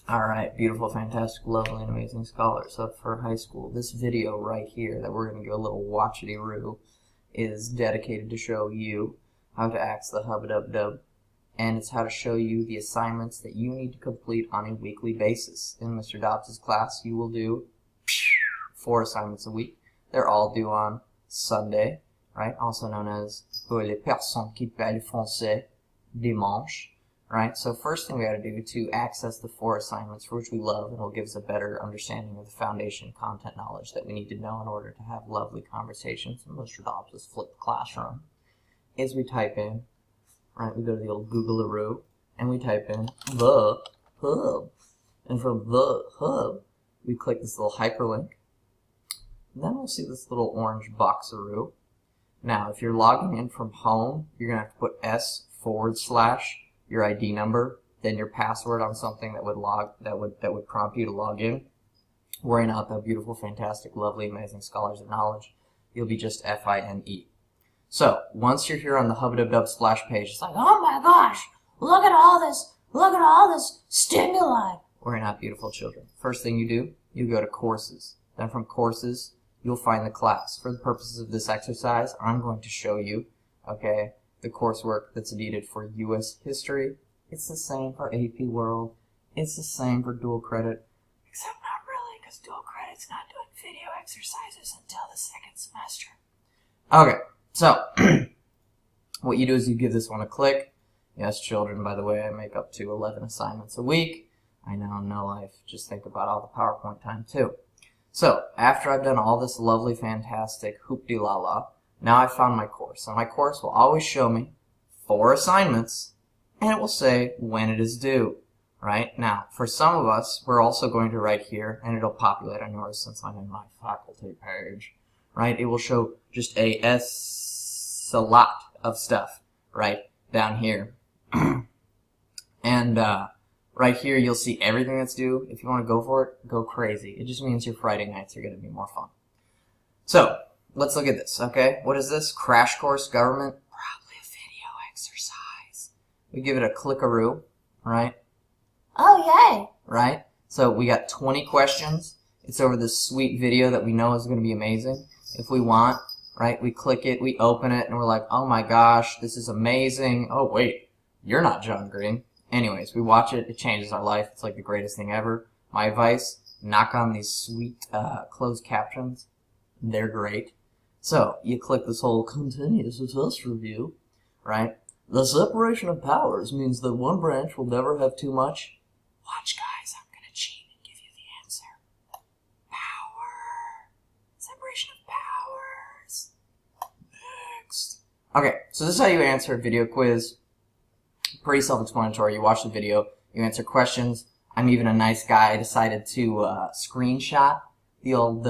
Alright, beautiful, fantastic, lovely, and amazing scholars. So for high school, this video right here that we're going to go a little watchity-roo is dedicated to show you how to axe the hub-a-dub-dub, and it's how to show you the assignments that you need to complete on a weekly basis. In Mr. Dobbs' class, you will do 4 assignments a week. They're all due on Sunday, right? Also known as pour les personnes qui parlent français dimanche. Right, so first thing we got to do to access the 4 assignments for which we love, and it'll give us a better understanding of the foundation content knowledge that we need to know in order to have lovely conversations in Mr. Dobbs' flipped classroom, is we type in, right, we go to the old Google-a-roo, and we type in the hub. And from the hub, we click this little hyperlink, and then we'll see this little orange box-a-roo. Now, if you're logging in from home, you're going to have to put s/ your ID number, then your password on something that would prompt you to log in. Worry not, though, beautiful, fantastic, lovely, amazing scholars of knowledge. You'll be just FINE. So once you're here on the hub-a-dub-dub splash page, it's like, oh my gosh, look at all this stimuli. Worry not, beautiful children. First thing you do, you go to courses. Then from courses, you'll find the class. For the purposes of this exercise, I'm going to show you, okay, the coursework that's needed for U.S. history. It's the same for AP World. It's the same for dual credit, except not really, because dual credit's not doing video exercises until the 2nd semester. Okay, so what you do is you give this one a click. Yes, children, by the way, I make up to 11 assignments a week. I now know life. Just think about all the PowerPoint time, too. So, after I've done all this lovely, fantastic hoop-de-la-la, now I've found my course, and my course will always show me 4 assignments, and it will say when it is due, right? Now, for some of us, we're also going to write here, and it'll populate on yours since I'm in my faculty page, right? It will show just a lot of stuff, right, down here. And right here, you'll see everything that's due. If you want to go for it, go crazy. It just means your Friday nights are going to be more fun. So, let's look at this, okay? What is this? Crash Course Government? Probably a video exercise. We give it a click-a-roo, right? Oh, yay! Right? So we got 20 questions. It's over this sweet video that we know is going to be amazing. If we want, right, we click it, we open it, and we're like, oh my gosh, this is amazing. Oh, wait, you're not John Green. Anyways, we watch it. It changes our life. It's like the greatest thing ever. My advice, knock on these sweet closed captions. They're great. So, you click this whole continuous test review, right? The separation of powers means that one branch will never have too much. Watch, guys, I'm going to cheat and give you the answer. Power. Separation of powers. Next. Okay, so this is how you answer a video quiz. Pretty self-explanatory. You watch the video, you answer questions. I'm even a nice guy. I decided to screenshot the old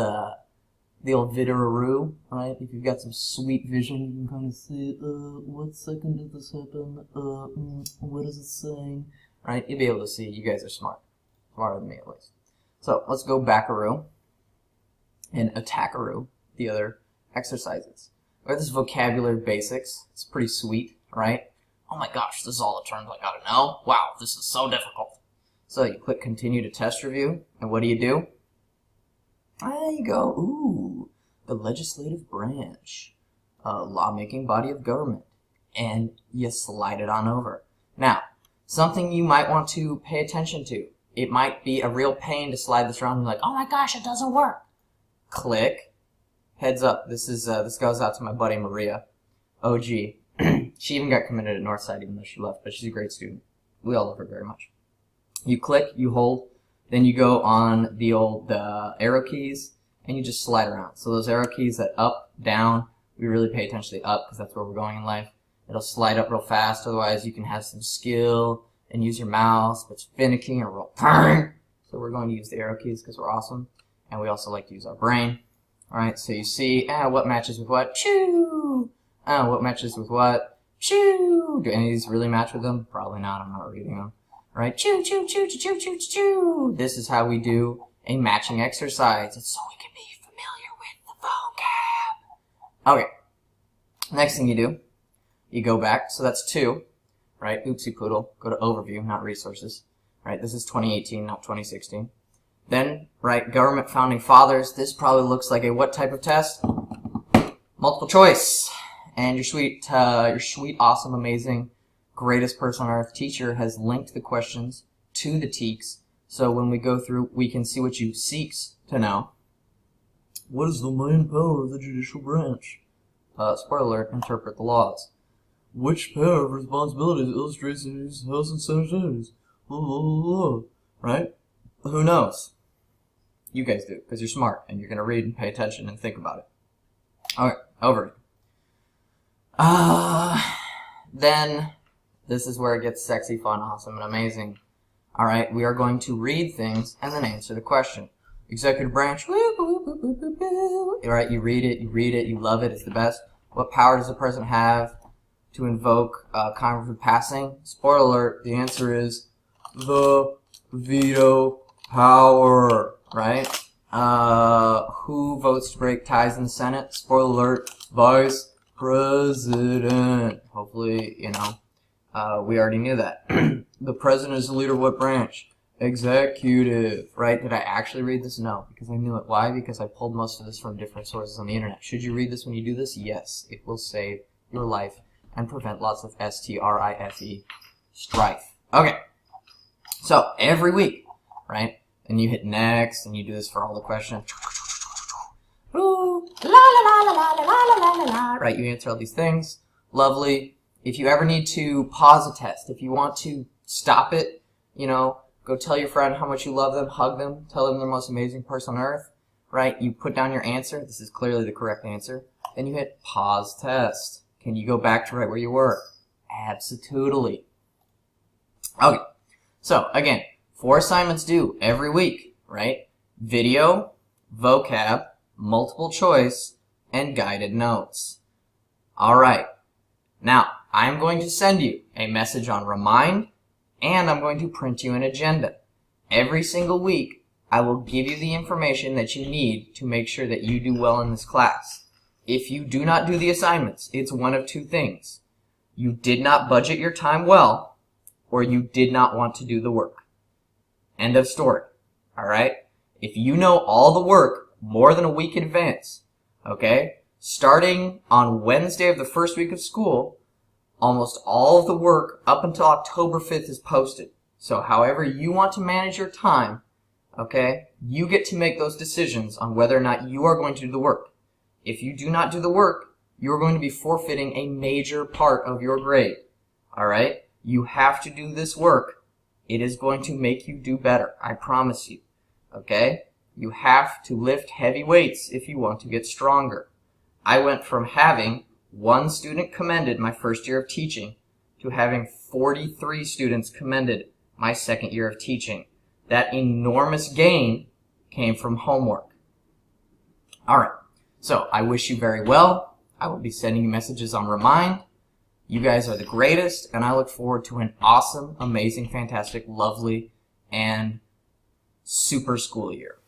video-a-roo, right? If you've got some sweet vision, you can kind of see, what second did this happen? What is it saying? Right? You'll be able to see. You guys are smart. Smarter than me, at least. So, let's go back-a-roo and attack-a-roo, the other exercises. We have this vocabulary basics. It's pretty sweet, right? Oh my gosh, this is all the terms I gotta know. Wow, this is so difficult. So, you click continue to test review, and what do? There you go. Ooh, the legislative branch, lawmaking body of government, and you slide it on over. Now, something you might want to pay attention to. It might be a real pain to slide this around and be like, oh my gosh, it doesn't work. Click. Heads up. This goes out to my buddy Maria. OG. She even got committed at Northside even though she left, but she's a great student. We all love her very much. You click, you hold. Then you go on the old arrow keys, and you just slide around. So those arrow keys that up, down, we really pay attention to the up because that's where we're going in life. It'll slide up real fast, otherwise you can have some skill and use your mouse, but it's finicky and real pain. So we're going to use the arrow keys because we're awesome, and we also like to use our brain. Alright, so you see, what matches with what? Choo! What matches with what? Choo! Do any of these really match with them? Probably not, I'm not reading them. Right? Choo, choo, choo, choo, choo, choo, choo. This is how we do a matching exercise. It's so we can be familiar with the vocab. Okay. Next thing you do, you go back. So that's 2, right? Oopsie poodle. Go to overview, not resources. right? This is 2018, not 2016. Then, right, government founding fathers. This probably looks like a what type of test? Multiple choice. And your sweet, awesome, amazing, greatest person on earth teacher has linked the questions to the TEKS. So when we go through, we can see what you seeks to know. What is the main power of the judicial branch? Spoiler alert, interpret the laws. Which pair of responsibilities illustrates these House and Senate duties? Right? Who knows? You guys do, because you're smart, and you're going to read and pay attention and think about it. Alright, over. Then, this is where it gets sexy, fun, awesome, and amazing. Alright, we are going to read things and then answer the question. Executive branch, alright, you read it, you love it, it's the best. What power does the president have to invoke Congress for passing? Spoiler alert, the answer is the veto power, right? Who votes to break ties in the Senate? Spoiler alert, Vice President. Hopefully, you know, we already knew that. The president is the leader of what branch? Executive, right? Did I actually read this? No, because I knew it. Why? Because I pulled most of this from different sources on the internet. Should you read this when you do this? Yes, it will save your life and prevent lots of STRIFE strife. Okay, so every week, right? And you hit next, and you do this for all the questions. Ooh, la la la la la la la la la. Right, you answer all these things. Lovely. If you ever need to pause a test, if you want to stop it, you know, go tell your friend how much you love them, hug them, tell them they're the most amazing person on earth, right? You put down your answer. This is clearly the correct answer. Then you hit pause test. Can you go back to right where you were? Absolutely. Okay. So, again, 4 assignments due every week, right? Video, vocab, multiple choice, and guided notes. All right. Now, I'm going to send you a message on Remind, and I'm going to print you an agenda. Every single week, I will give you the information that you need to make sure that you do well in this class. If you do not do the assignments, it's one of 2 things. You did not budget your time well, or you did not want to do the work. End of story. Alright? If you know all the work more than a week in advance, okay, starting on Wednesday of the first week of school, almost all of the work up until October 5th is posted. So however you want to manage your time, okay, you get to make those decisions on whether or not you are going to do the work. If you do not do the work, you're going to be forfeiting a major part of your grade. Alright? You have to do this work. It is going to make you do better. I promise you. Okay? You have to lift heavy weights if you want to get stronger. I went from having 1 student commended my first year of teaching to having 43 students commended my second year of teaching. That enormous gain came from homework. Alright, so I wish you very well. I will be sending you messages on Remind. You guys are the greatest, and I look forward to an awesome, amazing, fantastic, lovely, and super school year.